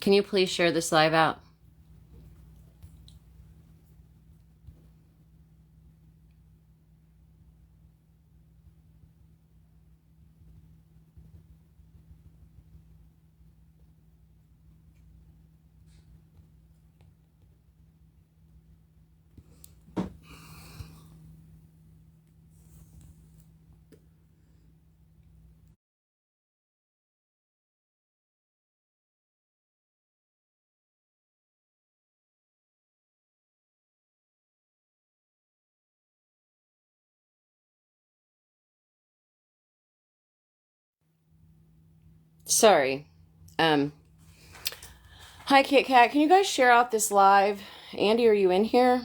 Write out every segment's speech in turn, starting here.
Can you please share this live out? Sorry. Hi, Kit Kat. Can you guys share out this live? Andy, are you in here?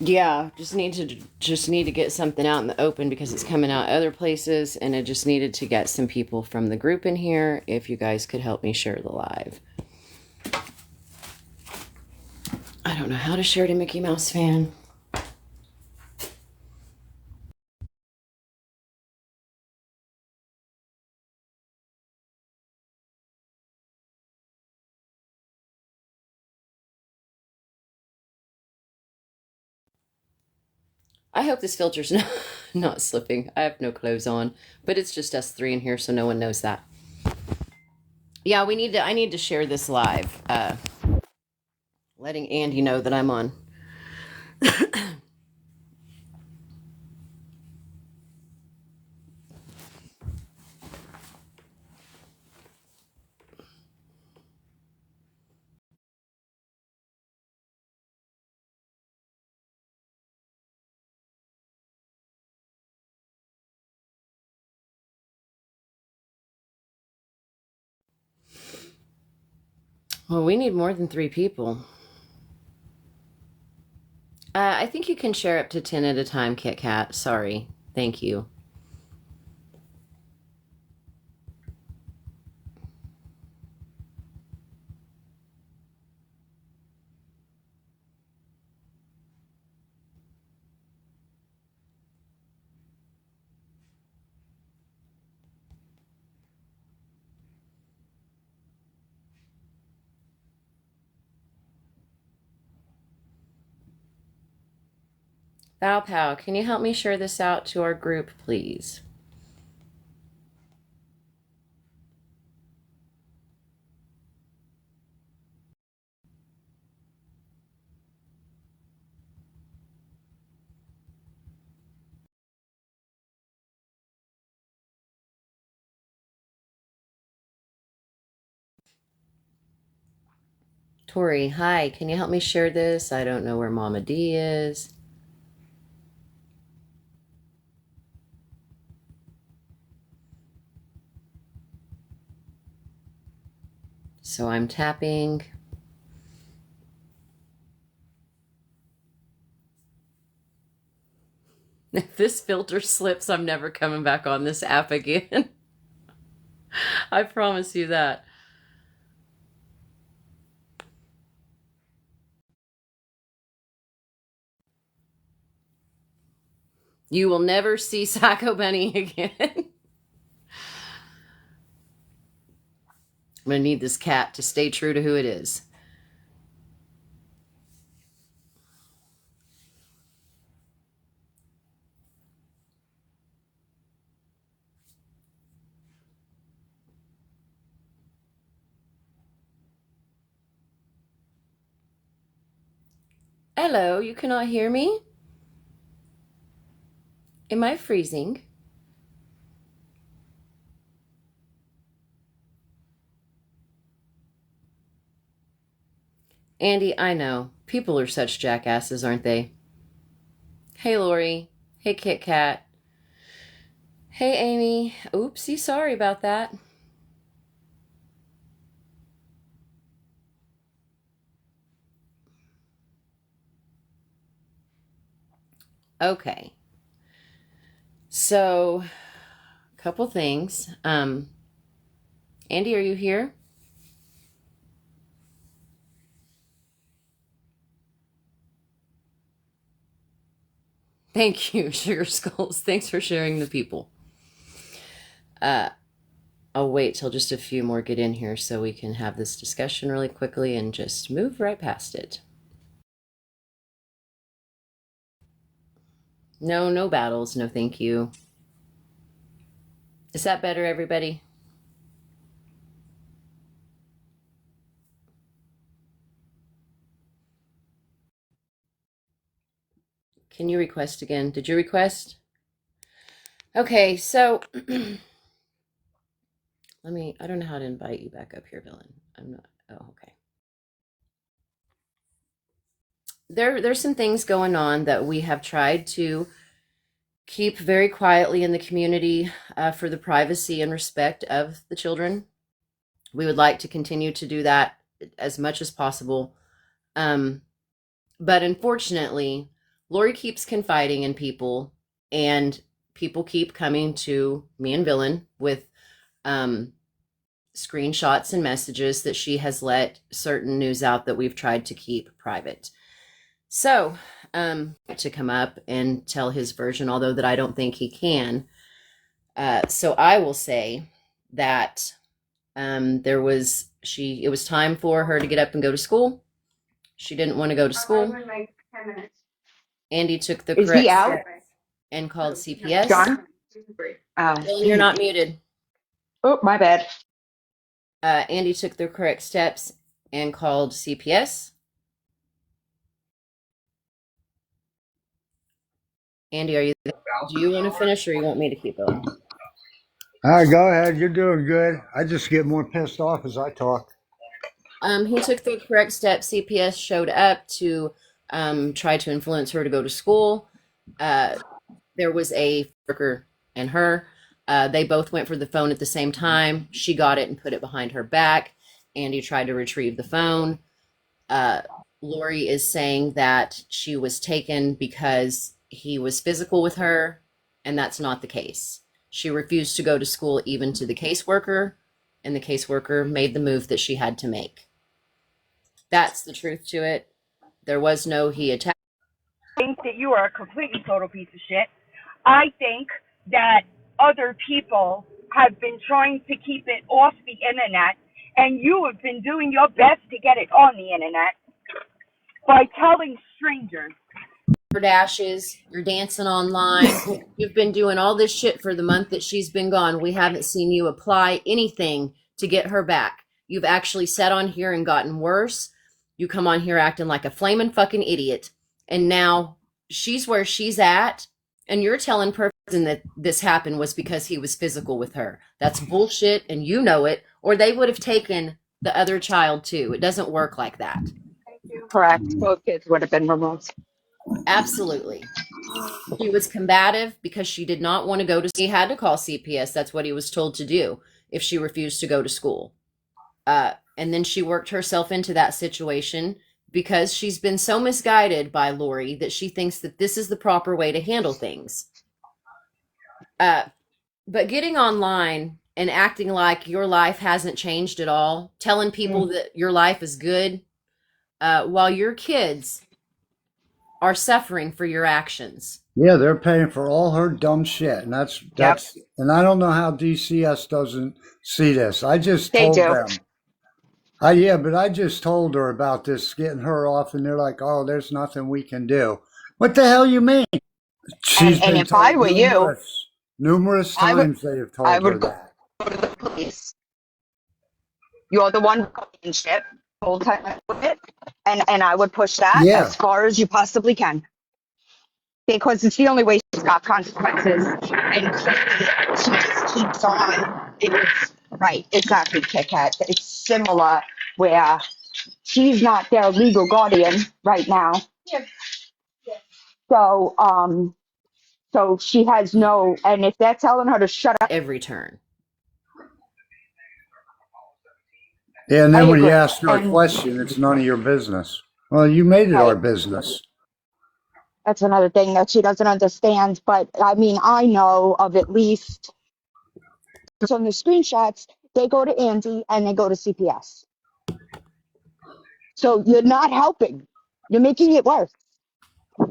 Yeah, just need to get something out in the open because it's coming out other places, and I just needed to get some people from the group in here. If you guys could help me share the live. I don't know how to share to Mickey Mouse fan. I hope this filter's not slipping. I have no clothes on, but it's just us three in here, so no one knows that. Yeah, I need to share this live, letting Andy know that I'm on. Well, we need more than 3 people. I think you can share up to 10 at a time, Kit Kat. Sorry. Thank you. Bow Pow, can you help me share this out to our group, please? Tori, hi, can you help me share this? I don't know where Mama D is. So I'm tapping. If this filter slips, I'm never coming back on this app again. I promise you that. You will never see Psycho Bunny again. I'm going to need this cat to stay true to who it is. Hello, you cannot hear me? Am I freezing? Andy, I know. People are such jackasses, aren't they? Hey, Lori. Hey, Kit Kat. Hey, Amy. Oopsie, sorry about that. Okay. So, a couple things. Andy, are you here? Thank you, Sugar Skulls. Thanks for sharing the people. I'll wait till just a few more get in here so we can have this discussion really quickly and just move right past it. No battles. No, thank you. Is that better, everybody? Can you request again? Did you request? Okay, so I don't know how to invite you back up here, Villain. I'm not, oh, okay. There's some things going on that we have tried to keep very quietly in the community for the privacy and respect of the children. We would like to continue to do that as much as possible. But unfortunately, Lori keeps confiding in people, and people keep coming to me and Villain with screenshots and messages that she has let certain news out that we've tried to keep private. So, to come up and tell his version, although that I don't think he can. So I will say that it was time for her to get up and go to school. She didn't want to go to school. Andy took the correct step and called CPS. John? You're not muted. Oh, my bad. Andy took the correct steps and called CPS. Andy, are you there? Do you want to finish or you want me to keep going? All right, go ahead. You're doing good. I just get more pissed off as I talk. He took the correct steps. CPS showed up to try to influence her to go to school. There was a worker and her. They both went for the phone at the same time. She got it and put it behind her back. Andy tried to retrieve the phone. Lori is saying that she was taken because he was physical with her, and that's not the case. She refused to go to school even to the caseworker, and the caseworker made the move that she had to make. That's the truth to it. There was no he attacked. I think that you are a completely total piece of shit. I think that other people have been trying to keep it off the internet, and you have been doing your best to get it on the internet by telling strangers. Dashes, you're dancing online. You've been doing all this shit for the month that she's been gone. We haven't seen you apply anything to get her back. You've actually sat on here and gotten worse. You come on here acting like a flaming fucking idiot. And now she's where she's at. And you're telling person that this happened was because he was physical with her. That's bullshit, and you know it. Or they would have taken the other child too. It doesn't work like that. Correct. Both kids would have been removed. Absolutely. She was combative because she did not want to go to school. He had to call CPS. That's what he was told to do if she refused to go to school. And then she worked herself into that situation because she's been so misguided by Lori that she thinks that this is the proper way to handle things. But getting online and acting like your life hasn't changed at all, telling people that your life is good, while your kids are suffering for your actions. Yeah, they're paying for all her dumb shit, and that's and I don't know how DCS doesn't see this. I just told them. Yeah, but I just told her about this getting her off, and they're like, "Oh, there's nothing we can do." What the hell you mean? She's and been if I were numerous times they have told her that. Go to the police. You're the one who shit the whole time I do it, and I would push that as far as you possibly can. Because it's the only way she's got consequences. And she just keeps on. It's right, exactly, Kit Kat. It's similar where she's not their legal guardian right now. Yeah. So she has no, and if they're telling her to shut up every turn. Yeah, and then when you ask her a question, it's none of your business. Well, you made it our business. That's another thing that she doesn't understand. But I mean, I know of at least on the screenshots, they go to Andy and they go to CPS. So you're not helping. You're making it worse.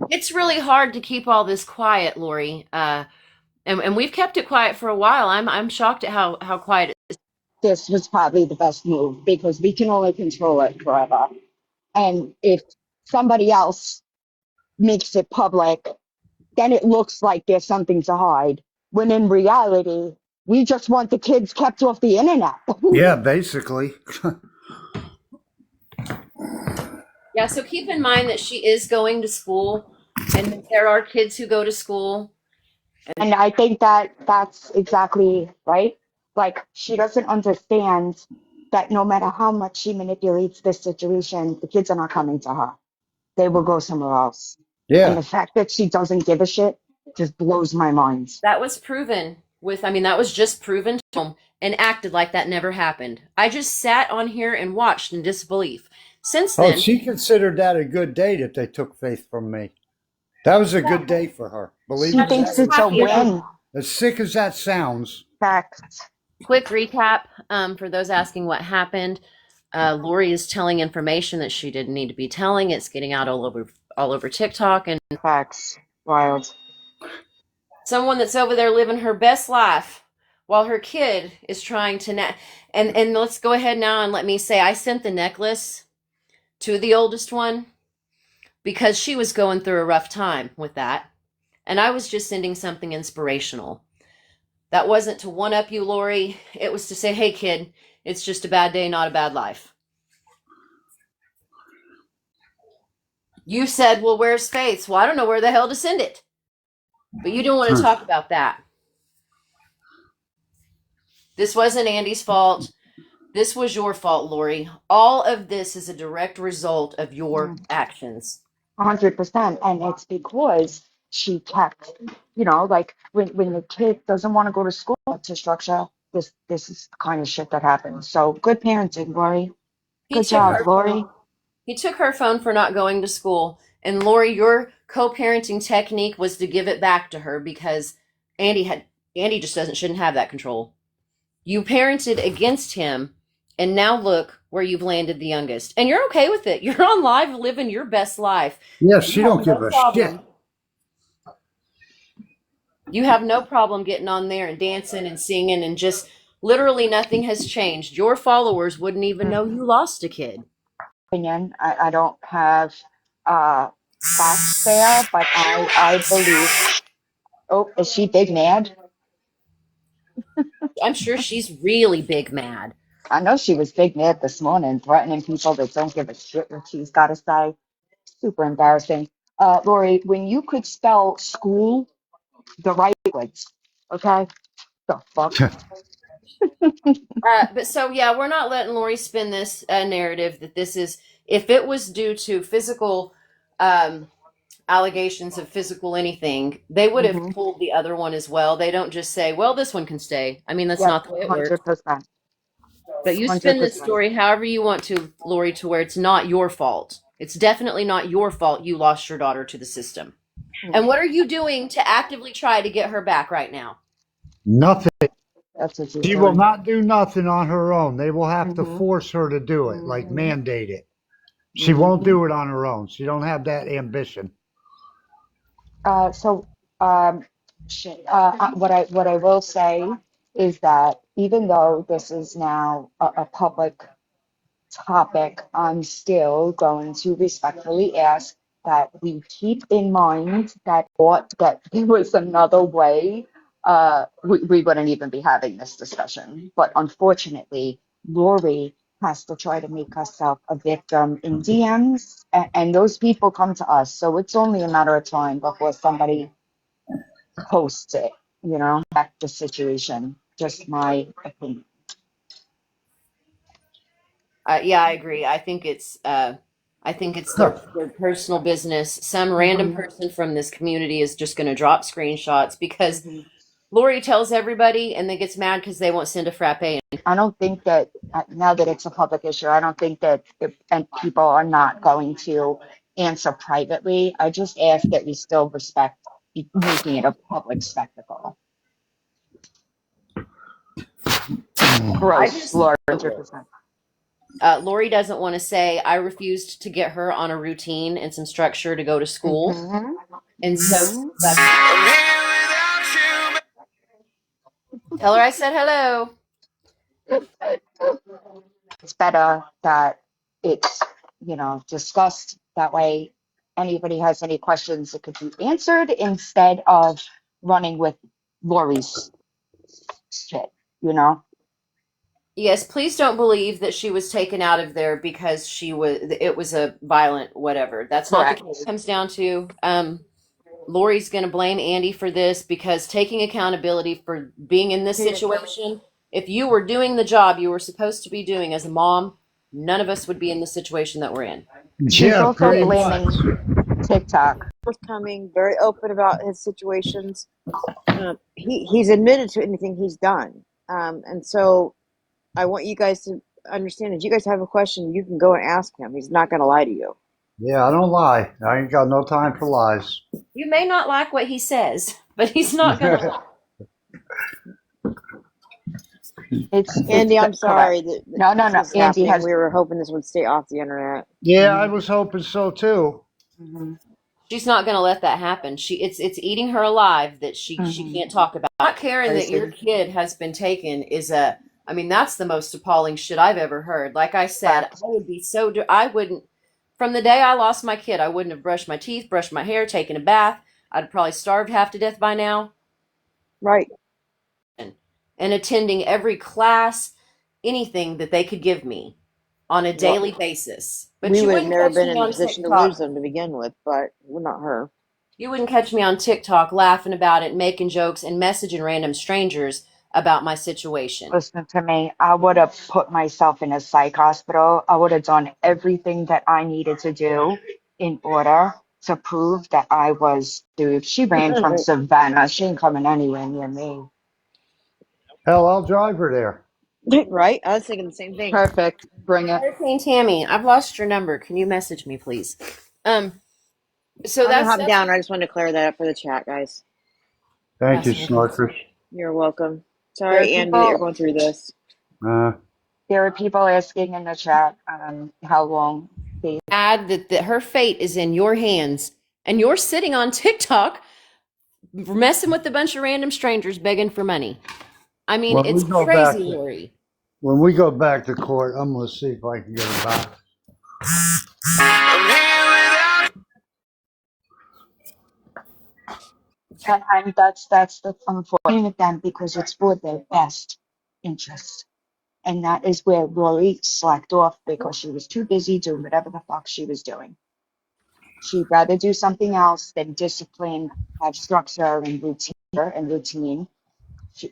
It's really hard to keep all this quiet, Lori. And we've kept it quiet for a while. I'm shocked at how quiet it is. This was probably the best move because we can only control it forever. And if somebody else makes it public, then it looks like there's something to hide. When in reality, we just want the kids kept off the internet. Yeah, basically. Yeah, so keep in mind that she is going to school, and there are kids who go to school. And I think that that's exactly right. Like, she doesn't understand that no matter how much she manipulates this situation, the kids are not coming to her. They will go somewhere else. And the Yeah. fact that she doesn't give a shit just blows my mind. That was proven that was just proven to him and acted like that never happened. I just sat on here and watched in disbelief. Since then, she considered that a good date if they took Faith from me. That was a good day for her. Believe She me. thinks it's a win. As sick as that sounds. Fact. quick recap for those asking what happened. Lori is telling information that she didn't need to be telling. It's getting out all over TikTok, and Facts. Wild. someone that's over there living her best life while her kid is trying to and let's go ahead now and let me say I sent the necklace to the oldest one because she was going through a rough time with that, and I was just sending something inspirational. That wasn't to one up you, Lori. It was to say, hey kid, it's just a bad day, not a bad life. You said, well, where's Faith? Well, I don't know where the hell to send it. But you don't want to talk about that. This wasn't Andy's fault. This was your fault, Lori. All of this is a direct result of your actions. 100%. And it's because she kept, like when the kid doesn't want to go to school to structure, this is the kind of shit that happens. So good parenting, Lori. Good job, Lori. He took her phone for not going to school. And Lori, your co-parenting technique was to give it back to her because Andy just shouldn't have that control. You parented against him, and now look where you've landed the youngest. And you're okay with it. You're on live living your best life. Yes, she don't give a shit. You have no problem getting on there and dancing and singing, and just literally nothing has changed. Your followers wouldn't even know you lost a kid. Opinion. I don't have facts there, but I believe. Oh, is she big mad? I'm sure she's really big mad. I know she was big mad this morning, threatening people that don't give a shit what she's got to say. Super embarrassing. Lori, when you could spell school the right words, okay? The fuck? But so, yeah, we're not letting Lori spin this narrative that this is, if it was due to physical allegations of physical anything, they would have pulled the other one as well. They don't just say, well, this one can stay. I mean, that's not the way it works. 100%. But you spin this story however you want to, Lori, to where it's not your fault. It's definitely not your fault you lost your daughter to the system. And what are you doing to actively try to get her back right now? Nothing. That's what she will not do nothing on her own. They will have to force her to do it, like mandate it. She won't do it on her own. She don't have that ambition. What I will say is that even though this is now a public topic, I'm still going to respectfully ask that we keep in mind that there was another way, we wouldn't even be having this discussion. But unfortunately, Lori has to try to make herself a victim in DMs, and those people come to us. So it's only a matter of time before somebody posts it, back the situation. Just my opinion. Yeah, I agree. I think it's their personal business. Some random person from this community is just going to drop screenshots because Lori tells everybody and then gets mad because they won't send a frappe. I don't think that now that it's a public issue, I don't think that and people are not going to answer privately. I just ask that we still respect making it a public spectacle. Gross, 100%. Lori doesn't want to say, I refused to get her on a routine and some structure to go to school. Mm-hmm. And so Mm-hmm. that's, tell her I said hello. It's better that it's, discussed. That way, anybody has any questions, it could be answered instead of running with Lori's shit, you know? Yes, please don't believe that she was taken out of there because it was a violent whatever. That's not the Correct. case. It comes down to Lori's going to blame Andy for this because taking accountability for being in this situation, if you were doing the job you were supposed to be doing as a mom, none of us would be in the situation that we're in. She's Yeah, also pretty much. blaming TikTok. Forthcoming, very open about his situations. He's admitted to anything he's done, and so I want you guys to understand that if you guys have a question, you can go and ask him. He's not going to lie to you. Yeah, I don't lie. I ain't got no time for lies. You may not like what he says, but he's not going to lie. It's Andy, I'm correct. sorry that No. this is Andy happening. has. We were hoping this would stay off the internet. Yeah, I Mhm, was hoping so too. mhm, She's not going to let that happen. It's eating her alive that she mhm. can't talk about. Not caring that your Listen, kid has been taken is I mean, that's the most appalling shit I've ever heard. Like I said, I facts. would be I wouldn't, from the day I lost my kid, I wouldn't have brushed my teeth, brushed my hair, taken a bath. I'd have probably starved half to death by now. Right. And attending every class, anything that they could give me on a Well, daily basis. But we you would have wouldn't never catch been me in the on position to lose TikTok. them to begin with, but we're not her. You wouldn't catch me on TikTok laughing about it, making jokes, and messaging random strangers about my situation. Listen to me. I would have put myself in a psych hospital. I would have done everything that I needed to do in order to prove that I was, dude. She ran from Savannah. She ain't coming anywhere near me. Hell, I'll drive her there. Right? I was thinking the same thing. Perfect. Bring it. Hurricane Tammy, I've lost your number. Can you message me, please? So I'm gonna that's hop down. I just wanted to clear that up for the chat, guys. Thank you, fascinating. Snorkers. You're welcome. There are Sorry, Andy, that you're people. going through this. Uh, There are people asking in the chat how long they. Add that her fate is in your hands, and you're sitting on TikTok messing with a bunch of random strangers begging for money. I mean, when we it's go crazy, back, Lori. when we go back to court, I'm gonna see if I can get her back. And that's the unfortunate with them because it's for their best interest. And that is where Lori slacked off because she was too busy doing whatever the fuck she was doing. She'd rather do something else than discipline, have structure and routine.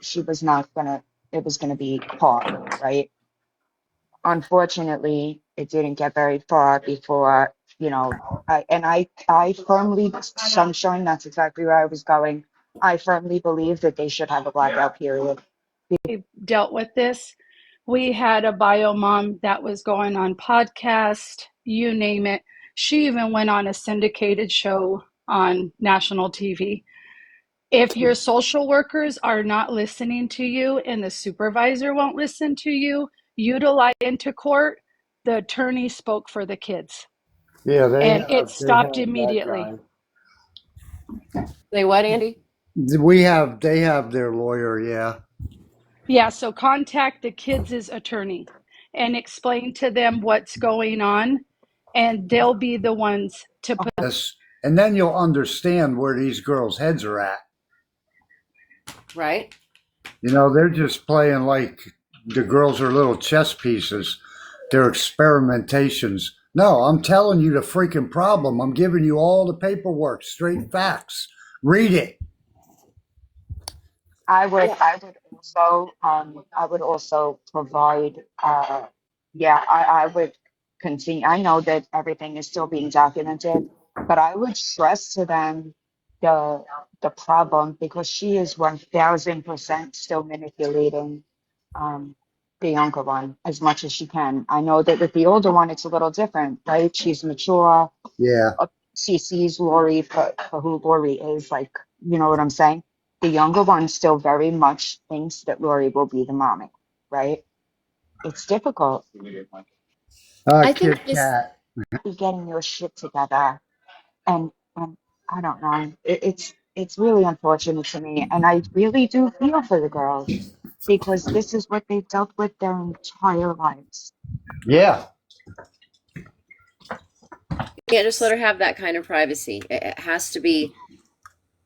She was not gonna, it was gonna be hard, right? Unfortunately, it didn't get very far before, I firmly, sunshine, that's exactly where I was going. I firmly believe that they should have a blackout period. Dealt with this. We had a bio mom that was going on podcast, you name it. She even went on a syndicated show on national TV. If your social workers are not listening to you and the supervisor won't listen to you, utilize into court. The attorney spoke for the kids Yeah, and it they have stopped that immediately. guy. Say what, Andy? They have their lawyer. Yeah. Yeah, so contact the kids' attorney and explain to them what's going on, and they'll be the ones to put. Yes, and then you'll understand where these girls' heads are at. Right? You know, they're just playing like the girls are little chess pieces. They're experimentations. No, I'm telling you the freaking problem. I'm giving you all the paperwork, straight facts. Read it. I would also provide, I would continue. I know that everything is still being documented, but I would stress to them the the problem because she is 1000% still manipulating um the younger one as much as she can. I know that with the older one, it's a little different, right? She's mature. Yeah. She sees Lori for who Lori is, like, you know what I'm saying? The younger one still very much thinks that Lori will be the mommy, right? It's difficult. I think Kit this, Kat. Be getting your shit together. And I don't know. It's really unfortunate to me, and I really do feel for the girls because this is what they've dealt with their entire lives. Yeah. you can't just let her have that kind of privacy. It has to be,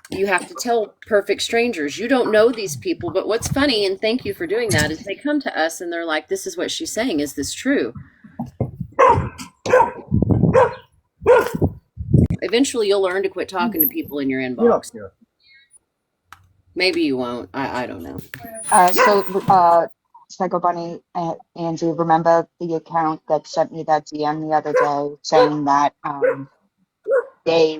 you have to tell perfect strangers. You don't know these people, but what's funny, and thank you for doing that, is they come to us and they're like, this is what she's saying. Is this true? Eventually you'll learn to quit talking to people in your inbox. Maybe you won't. I don't know. Psycho Bunny, Angie, remember the account that sent me that DM the other day saying that they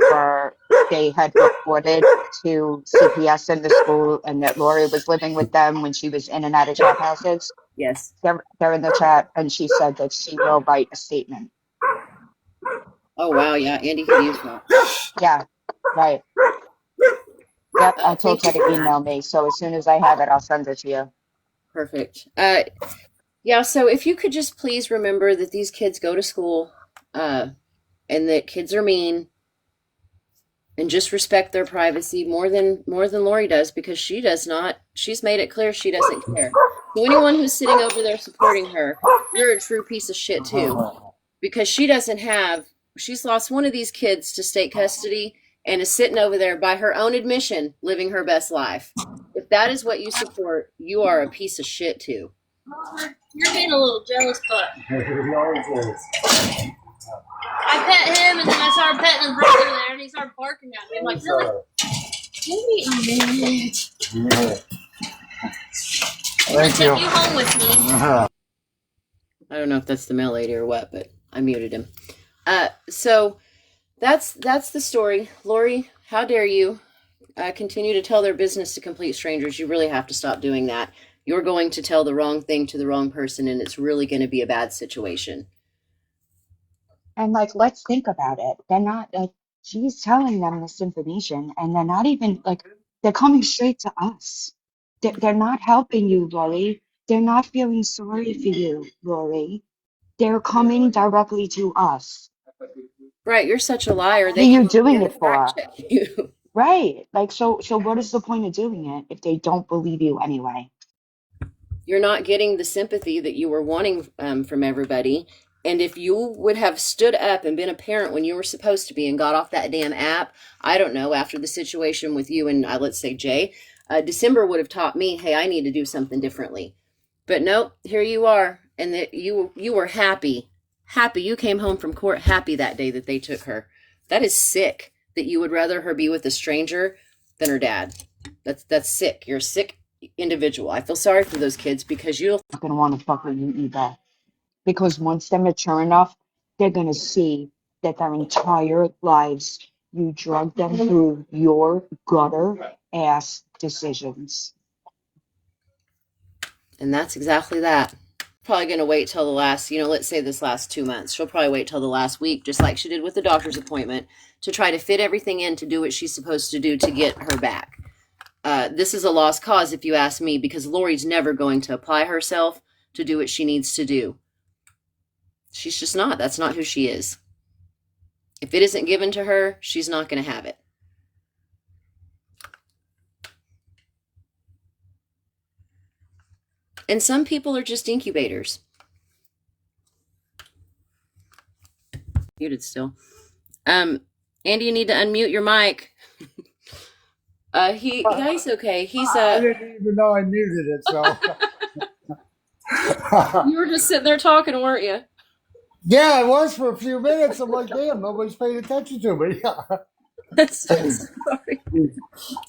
had reported to CPS in the school and that Lori was living with them when she was in and out of chat houses? Yes. They're in the chat, and she said that she will write a statement. Oh, wow. Yeah, Andy could use that. Yeah, right. Yep, I told her Thank you to for email that. me, so as soon as I have it, I'll send it to you. Perfect. Yeah, so if you could just please remember that these kids go to school, and that kids are mean, and just respect their privacy more than Lori does, because she does not. She's made it clear she doesn't care. So anyone who's sitting over there supporting her, you're a true piece of shit too, because she's lost one of these kids to state custody and is sitting over there by her own admission living her best life. If that is what you support, you are a piece of shit too. You're being a little jealous, but I pet him, and then I started petting his brother there, and he started barking at me. I'm like, really? Give me a minute. Thank you. Take you home with me. I don't know if that's the mail lady or what, but I muted him. So that's the story. Lori, how dare you continue to tell their business to complete strangers? You really have to stop doing that. You're going to tell the wrong thing to the wrong person, and it's really going to be a bad situation. And like, let's think about it. They're not like, she's telling them this information, and they're not even like, they're coming straight to us. They're not helping you, Lori. They're not feeling sorry for you, Lori. They're coming directly to us. Right, you're such a liar. What They are you can't doing begin it to fact for? check you. Right. Like, so what is the point of doing it if they don't believe you anyway? You're not getting the sympathy that you were wanting from everybody. And if you would have stood up and been a parent when you were supposed to be and got off that damn app, I don't know, after the situation with you and let's say Jay, December would have taught me, hey, I need to do something differently. But nope, here you are. And that you were happy. You came home from court happy that day that they took her. That is sick, that you would rather her be with a stranger than her dad. That's sick. You're a sick individual. I feel sorry for those kids because you'll Not gonna want to fuck with you either. Because once they're mature enough, they're gonna see that their entire lives you drug them through your gutter ass decisions. and that's exactly that. Probably going to wait till the last, let's say this last 2 months. She'll probably wait till the last week, just like she did with the doctor's appointment, to try to fit everything in to do what she's supposed to do to get her back. This is a lost cause, if you ask me, because Lori's never going to apply herself to do what she needs to do. She's just not. That's not who she is. If it isn't given to her, she's not going to have it. And some people are just incubators. Muted still. Andy, you need to unmute your mic. He's okay. I didn't even know I muted it, so. You were just sitting there talking, weren't you? Yeah, I was for a few minutes. I'm like, damn, nobody's paying attention to me. That's so sorry.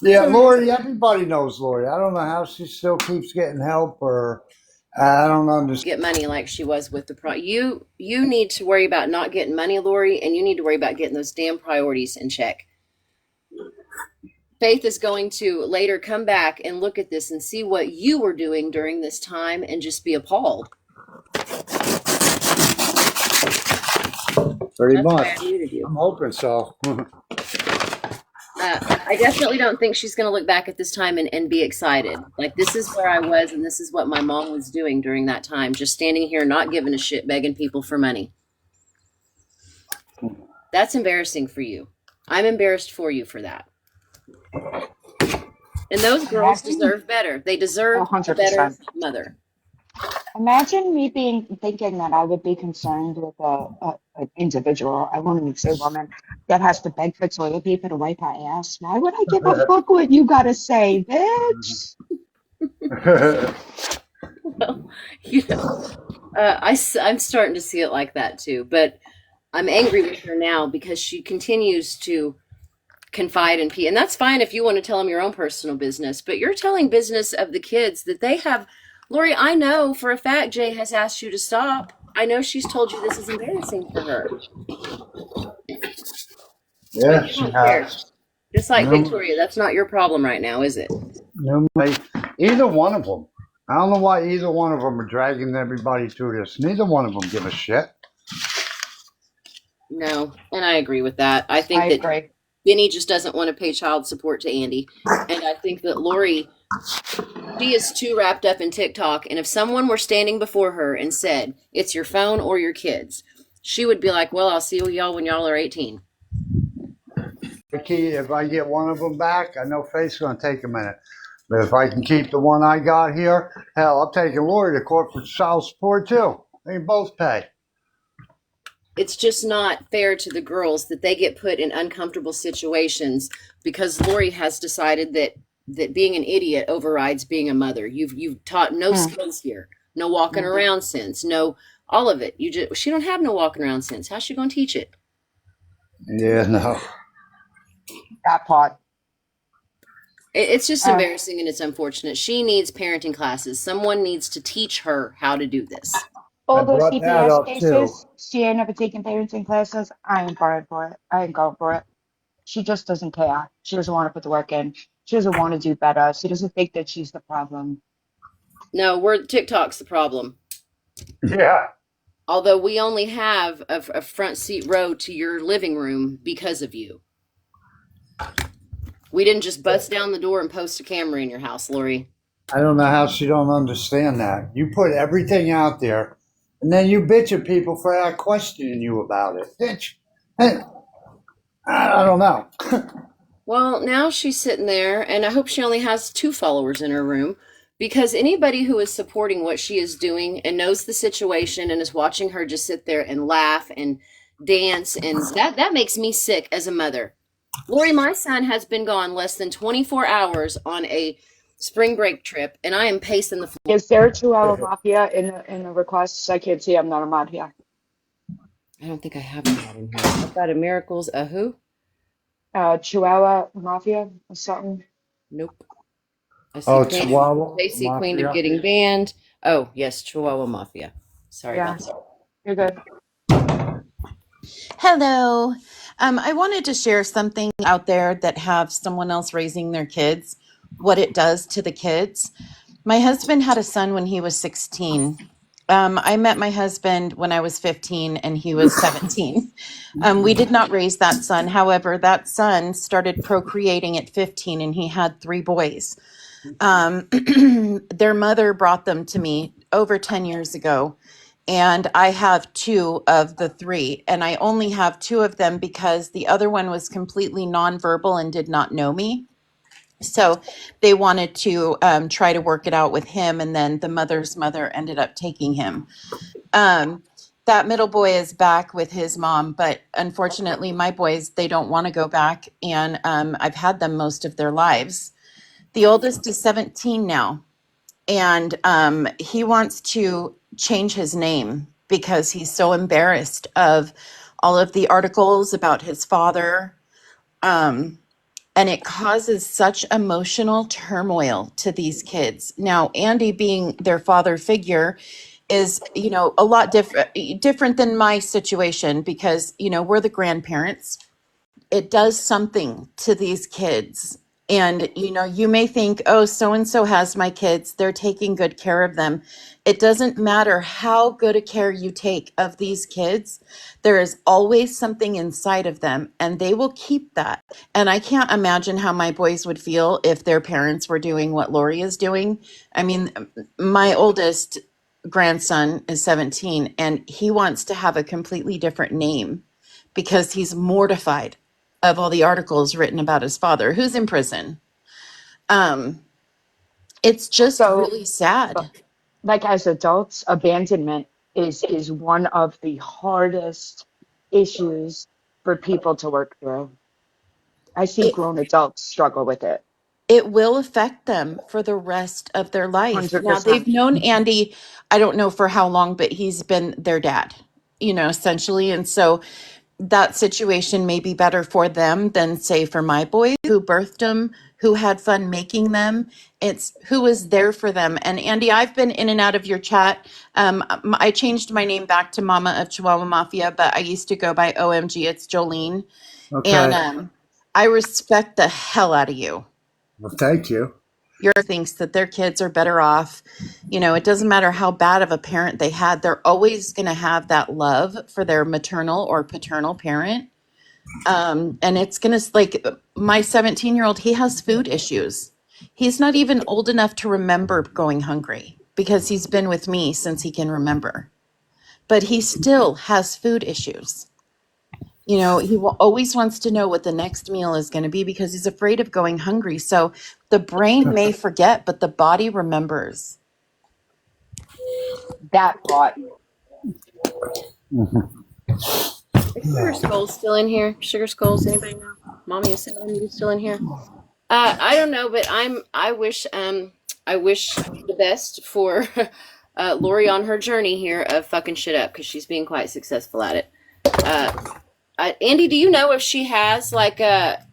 Yeah, Lori, everybody knows Lori. I don't know how she still keeps getting help, or I don't understand. Get money like she was with the you need to worry about not getting money, Lori, and you need to worry about getting those damn priorities in check. Faith is going to later come back and look at this and see what you were doing during this time and just be appalled. Pretty much. I'm hoping so. I definitely don't think she's going to look back at this time and be excited. Like, this is where I was, and this is what my mom was doing during that time, just standing here, not giving a shit, begging people for money. That's embarrassing for you. I'm embarrassed for you for that. And those girls deserve better. They deserve a better 100%. mother. Imagine me thinking that I would be concerned with an individual, I won't even say woman, that has to beg for toilet paper to wipe her ass. Why would I give a fuck what you gotta say, bitch? Well, I'm starting to see it like that too. But I'm angry with her now because she continues to confide in Pete. And that's fine if you want to tell them your own personal business, but you're telling business of the kids that they have. Lori, I know for a fact Jay has asked you to stop. I know she's told you this is embarrassing for her. Yeah, But you she don't care. has. Just like No, Victoria, that's not your problem right now, is it? no, either one of them. I don't know why either one of them are dragging everybody through this. Neither one of them give a shit. No, and I agree with that. I think I that agree. Benny just doesn't want to pay child support to Andy. And I think that Lori, she is too wrapped up in TikTok. And if someone were standing before her and said, it's your phone or your kids, she would be like, well, I'll see y'all when y'all are 18. If I get one of them back, I know Faith's going to take a minute. But if I can keep the one I got here, hell, I'm taking Lori to court for child support too. They can both pay. It's just not fair to the girls that they get put in uncomfortable situations because Lori has decided that being an idiot overrides being a mother. You've taught no skills here, no walking around sense, no all of it. She don't have no walking around sense. How's she going to teach it? Yeah, no. That part. It's just embarrassing and it's unfortunate. She needs parenting classes. Someone needs to teach her how to do this. All those brought that CPS up, cases, she ain't never taken parenting classes. I ain't going for it. I ain't going for it. She just doesn't care. She doesn't want to put the work in. She doesn't want to do better. She doesn't think that she's the problem. No, TikTok's the problem. Yeah. Although we only have a front seat row to your living room because of you. We didn't just bust down the door and post a camera in your house, Lori. I don't know how she don't understand that. You put everything out there, and then you bitch at people for not questioning you about it. Bitch. I don't know. Well, now she's sitting there, and I hope she only has 2 followers in her room, because anybody who is supporting what she is doing and knows the situation and is watching her just sit there and laugh and dance, and that makes me sick as a mother. Lori, my son has been gone less than 24 hours on a spring break trip, and I am pacing the floor. Is there a Chihuahua Mafia in the requests? I can't see. I'm not a mod here. I don't think I have that in here. I've got a Miracles, a who? Chihuahua Mafia or something. Nope. I see Chihuahua Stacy, Queen Mafia. of Getting Banned. Oh, yes, Chihuahua Mafia. Sorry about that. You're good. Hello. I wanted to share something out there that have someone else raising their kids, what it does to the kids. My husband had a son when he was 16. I met my husband when I was 15 and he was 17. We did not raise that son. However, that son started procreating at 15 and he had 3 boys. Their mother brought them to me over 10 years ago. And I have 2 of the 3, and I only have 2 of them because the other one was completely nonverbal and did not know me. So they wanted to try to work it out with him, and then the mother's mother ended up taking him. That middle boy is back with his mom, but unfortunately, my boys, they don't want to go back, and I've had them most of their lives. The oldest is 17 now, and he wants to change his name because he's so embarrassed of all of the articles about his father. And it causes such emotional turmoil to these kids. Now, Andy being their father figure is, a lot different than my situation because, we're the grandparents. It does something to these kids. And, you may think, oh, so-and-so has my kids. They're taking good care of them. It doesn't matter how good a care you take of these kids. There is always something inside of them, and they will keep that. And I can't imagine how my boys would feel if their parents were doing what Lori is doing. I mean, my oldest grandson is 17, and he wants to have a completely different name because he's mortified of all the articles written about his father, who's in prison. It's just really sad. Like as adults, abandonment is one of the hardest issues for people to work through. I see grown adults struggle with it. It will affect them for the rest of their life. Now, 100%. they've known Andy, I don't know for how long, but he's been their dad, essentially. And so that situation may be better for them than, say, for my boys who birthed them, who had fun making them. It's who was there for them. And Andy, I've been in and out of your chat. I changed my name back to Mama of Chihuahua Mafia, but I used to go by OMG. It's Jolene. Okay. And I respect the hell out of you. Well, thank you. Your thinks that their kids are better off. It doesn't matter how bad of a parent they had. They're always going to have that love for their maternal or paternal parent. And it's going to, like, my 17-year-old, he has food issues. He's not even old enough to remember going hungry because he's been with me since he can remember. But he still has food issues. He always wants to know what the next meal is going to be because he's afraid of going hungry. So the brain may forget, but the body remembers. That part. Is Sugar Skull still in here? Sugar Skulls, anybody know? Mommy is you still in here? I don't know, but I wish the best for Lori on her journey here of fucking shit up because she's being quite successful at it. Andy, do you know if she has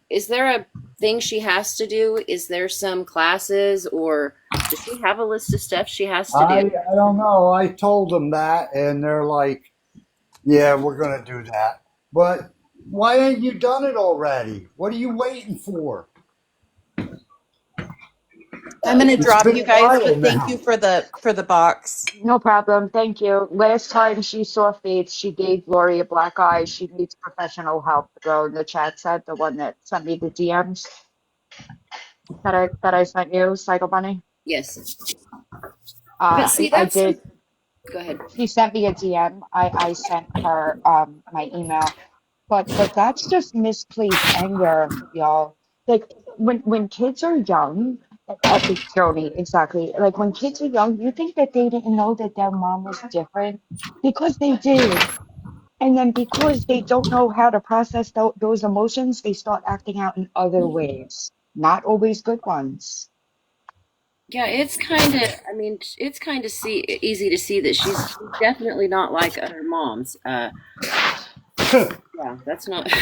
is there a thing she has to do? Is there some classes or does she have a list of stuff she has to do? I don't know. I told them that and they're like, yeah, we're going to do that. But why ain't you done it already? What are you waiting for? I'm going to drop you guys, but thank you for the box. No problem. Thank you. Last time she saw Faith, she gave Lori a black eye. She needs professional help. The girl in the chat said, the one that sent me the DMs that I sent you, Psycho Bunny. Yes. But see, I did. Go ahead. She sent me a DM. I sent her my email. But that's just misplaced anger, y'all. Like when kids are young, Joni, exactly. Like when kids are young, you think that they didn't know that their mom was different because they did. And then because they don't know how to process those emotions, they start acting out in other ways, not always good ones. Yeah, it's kind of. I mean, it's kind of easy to see that she's definitely not like her moms. Yeah, that's not.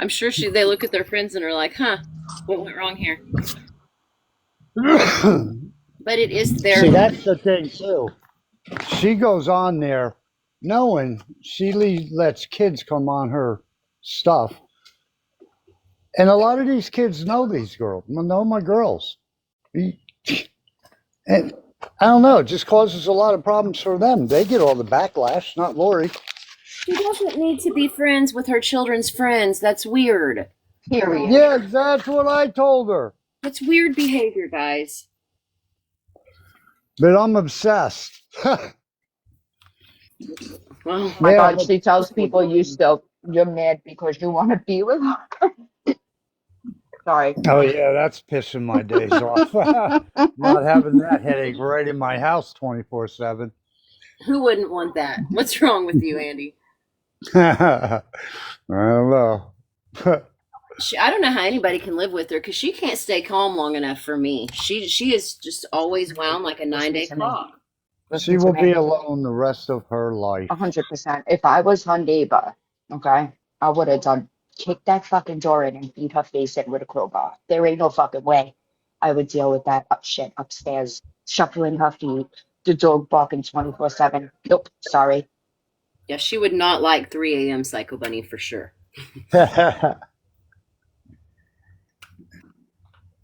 I'm sure they look at their friends and are like, "Huh, what went wrong here?" But it is their. See, that's the thing too. She goes on there knowing she lets kids come on her stuff, and a lot of these kids know these girls. Know my girls. And I don't know, it just causes a lot of problems for them. They get all the backlash, not Lori. She doesn't need to be friends with her children's friends. That's weird. Period. Yeah, that's what I told her. That's weird behavior, guys. But I'm obsessed. Well, my God, she tells people you're mad because you want to be with her. Sorry. Oh, yeah, that's pissing my days off. Not having that headache right in my house 24/7. Who wouldn't want that? What's wrong with you, Andy? I don't know. I don't know how anybody can live with her because she can't stay calm long enough for me. She is just always wound like a 9-day clock. She will be alone the rest of her life. 100%. If I was her neighbor, okay, I would have kicked that fucking door in and beat her face in with a crowbar. There ain't no fucking way I would deal with that shit upstairs, shuffling her feet, the dog barking 24/7. Nope, sorry. Yeah, she would not like 3 a.m. Psycho Bunny for sure.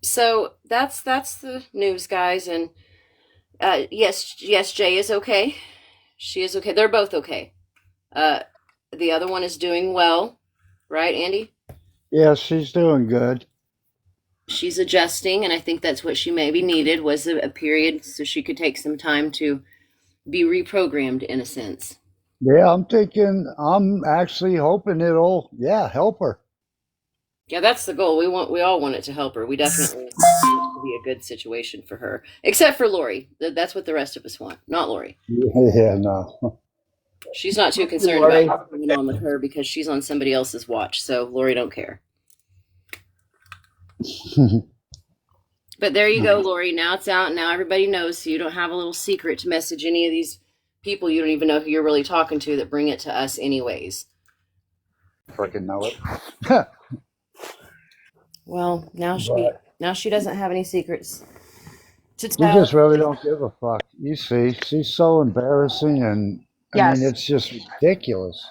So that's the news, guys, and yes, Jay is okay. She is okay. They're both okay. The other one is doing well, right, Andy? Yeah, she's doing good. She's adjusting, and I think that's what she maybe needed was a period so she could take some time to be reprogrammed in a sense. Yeah, I'm actually hoping it'll, help her. Yeah, that's the goal. We all want it to help her. We definitely want it to be a good situation for her. Except for Lori. That's what the rest of us want. Not Lori. Yeah, no. She's not too concerned about Lori. what's going on with her because she's on somebody else's watch. So Lori don't care. But there you go, Lori. Now it's out. Now everybody knows. So you don't have a little secret to message any of these people you don't even know who you're really talking to that bring it to us anyways. Freaking know it. Well, now she doesn't have any secrets to You tell. just really don't give a fuck. You see, she's so embarrassing, and I mean, Yes. it's just ridiculous.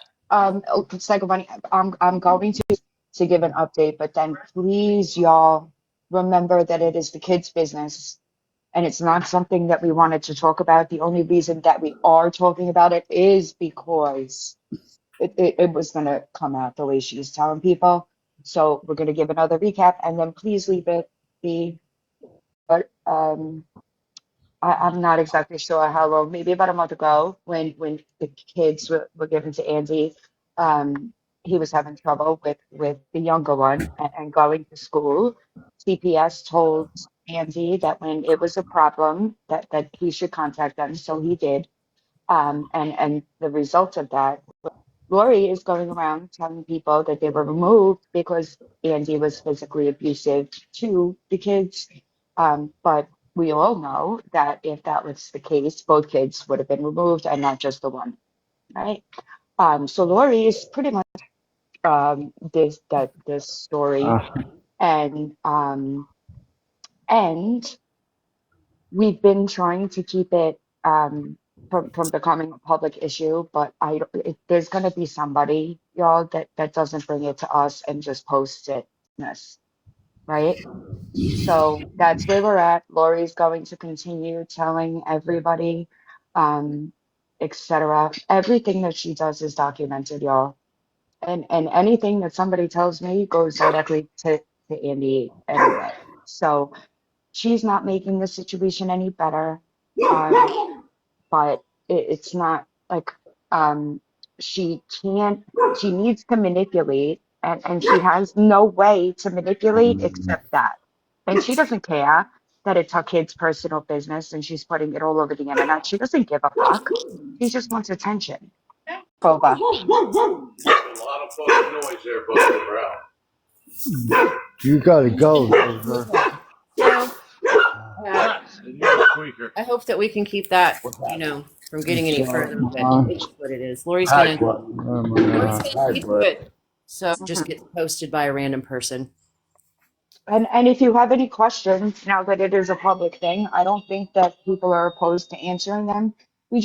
Psycho Bunny, I'm going to give an update, but then please, y'all, remember that it is the kids' business, and it's not something that we wanted to talk about. The only reason that we are talking about it is because it was going to come out the way she's telling people. So we're going to give another recap, and then please leave it be. But I'm not exactly sure how long, maybe about a month ago, when the kids were given to Andy, he was having trouble with the younger one and going to school. CPS told Andy that when it was a problem, that he should contact them, so he did. And the result of that, Lori is going around telling people that they were removed because Andy was physically abusive to the kids. But we all know that if that was the case, both kids would have been removed and not just the one, right? So Lori is pretty much this story, Uh, and we've been trying to keep it from becoming a public issue, but there's going to be somebody, y'all, that doesn't bring it to us and just posts it, yes, right? So that's where we're at. Lori's going to continue telling everybody, etc. Everything that she does is documented, y'all. And anything that somebody tells me goes directly to Andy anyway. So she's not making the situation any better. But it's not like um she needs to manipulate, and she has no way to manipulate except that. And she doesn't care that it's her kid's personal business and she's putting it all over the internet. She doesn't give a fuck. She just wants attention. Boba. A lot of fucking noise there, Buster Brown. you gotta go, Rover. So Nuts. And you're a squeaker. I hope that we can keep that, from getting any further, but it's just what it is. Lori's gonna keep to it. So it just Mhm. gets posted by a random person. And if you have any questions, now that it is a public thing, I don't think that people are opposed to answering them. We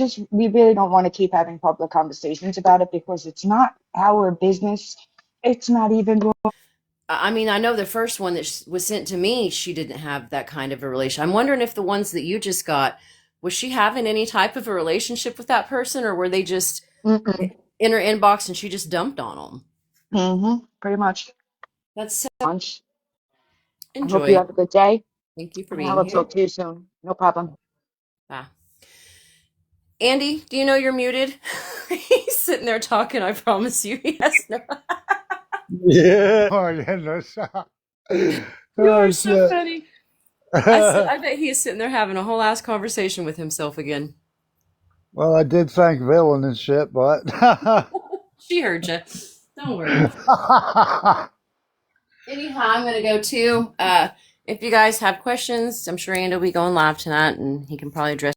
really don't want to keep having public conversations about it because it's not our business. It's not even. I mean, I know the first one that was sent to me, she didn't have that kind of a relation. I'm wondering if the ones that you just got, was she having any type of a relationship with that person, or were they just Mm-mm. in her inbox and she just dumped on them? Mm-hmm. Pretty much. That's so Lunch. I hope you enjoy. have a good day, Thank you for and I being will here. talk to you soon. No problem. Ah. Andy, do you know you're muted? He's sitting there talking. I promise you. Yes. No. Yeah. Oh, yeah, no, You oh, are so shit. funny. I bet he is sitting there having a whole ass conversation with himself again. Well, I did thank Villain and shit, but. She heard you. Don't worry. Anyhow, I'm going to go too. If you guys have questions, I'm sure Andy will be going live tonight and he can probably address